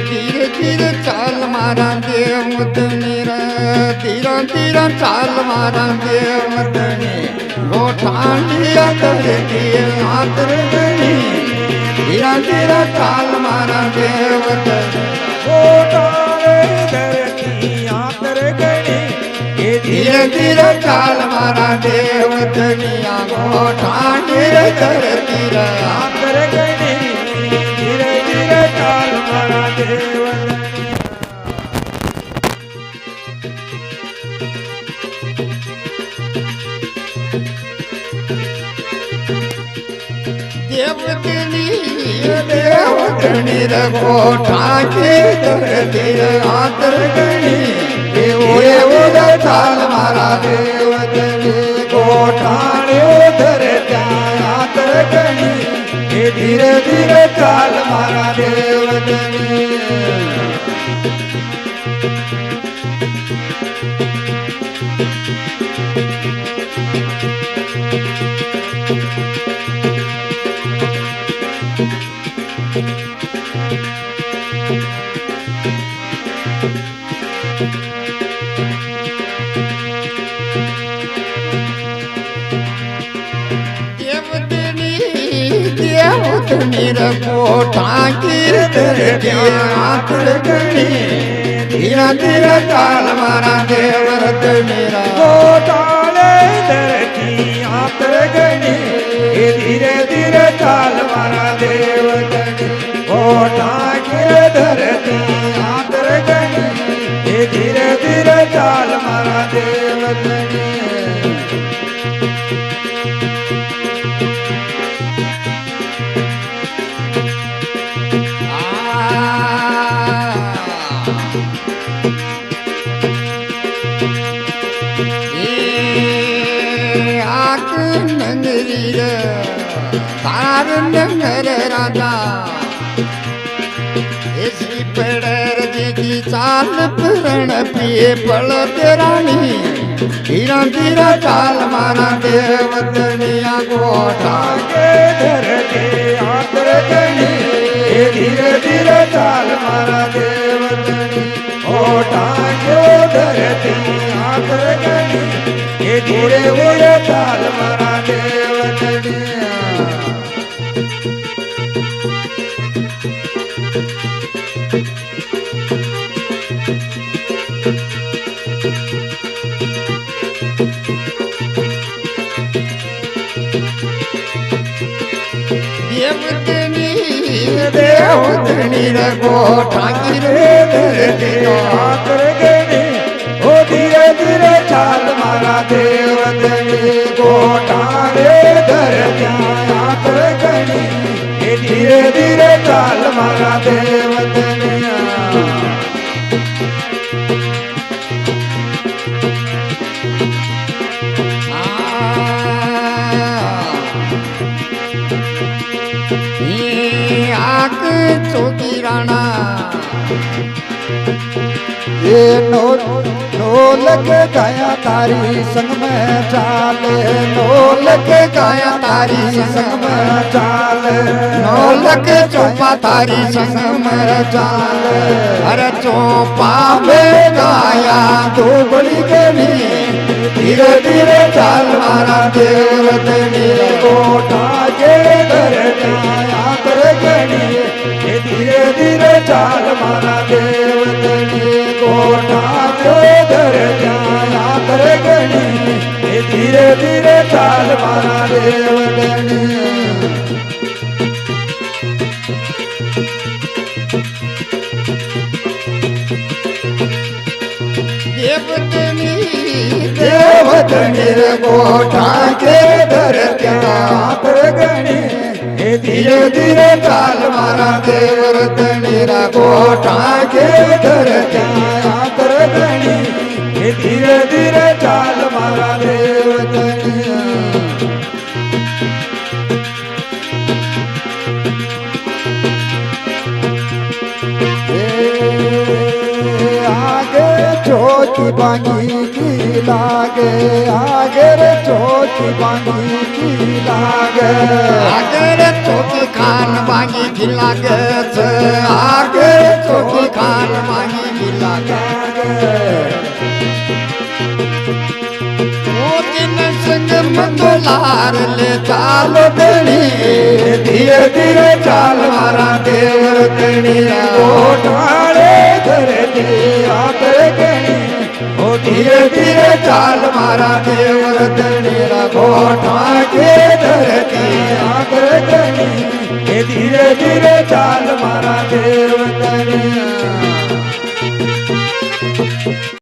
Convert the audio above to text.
ધીરે ધીરે ચાલ મારા દેવ મદની ધીરે ધીરે ચાલ મારા દેવ મદની ગોઠાંડી અંદર આંતર ગણી ધીરે ધીરે ચાલ મારા દેવ ગોટાળે ધરતી આંતર ગણી ધીરે ધીરે ચાલ મારા દેવ દનિયા ગોઠાંડી ધરતી આંતર ગણી ધીરે ધીરે ચાલ મારા દેવ દેવતની ગોઠાંડી ધરતી આંતર ગણી એવો ચાલ મારા દેવ દની ગોટાળે ધરતી આંતર ગણી ધીરે ધીરે ચાલ મારા દેવ દની દેવતની ગોઠાંડી ધરતી આંતર ગણી ધીરે ધીરે ચાલ મારા દેવ દની ગોટાળે ધરતી આંતર ગણી ધીરે ધીરે ચાલ મારા દેવ દની ગોટાળે ધરતી આંતર ગણી ધીરે ધીરે ચાલ મારા દેવ દની તાર નગર રાજા એસી પડર દીદી ચાલ પરણ પીએ પળ રાણી ધીરા ધીરા ચાલ મારા દેવ દનિયા ગોઠાંડી ધરતી આંતર ગણી ધીરે ધીરે ચાલ મારા દેવ દની ગોટાળે ધરતી આંતર ગણી ધીરે ધીરે ચાલ મારા દેવ દનિયા દેવતની ગોઠાંડી ધરતી આંતર ગણી ધીરે ધીરે ચાલ મારા દેવ દની ગોઠાંડી ધરતી આંતર ગણી ધીરે ધીરે ચાલ મારા દેવ દનિયા ચોકી રાણા ढोलक गाया तारी संग में चाले ढोलक गाया तारी संग में चाले ढोलक चौपा तारी संग में चाले अरे चौपा में गाया दुबड़ी गली धीरे धीरे चाल मारा देव दनी गोठांडी धरती आंतर गणी धीरे धीरे चाल मारा देव दनी गोठांडी धरती आंतर गणी धीरे धीरे चाल मारा देव दनी देवतनी गोठांडी धरती आंतर गणी धीरे धीरे चाल मारा देव दनी गोठांडी धरती आंतर गणी धीरे धीरे चाल मारा देव दनी आगे छोटी बांगी की લાગે આગળ ચોકી ભાંગી લાગે આગળ ચોકી ખાન ભાંગી લાગે છે આગળ ચોકી ખાન ભાંગી લાગે મોતીને સંગ મંદોલાર લે ચાલો ધણી ધીરે ધીરે ચાલ મારા દેવ ધણી ગોઠાળે ધરતી આતર ગણી ઓ ધીરે ધીરે ચાલ મારા દેવ ધણી ગોઠા કે ધરતી આતર ગણી એ ધીરે ધીરે ચાલ મારા દેવ ધણી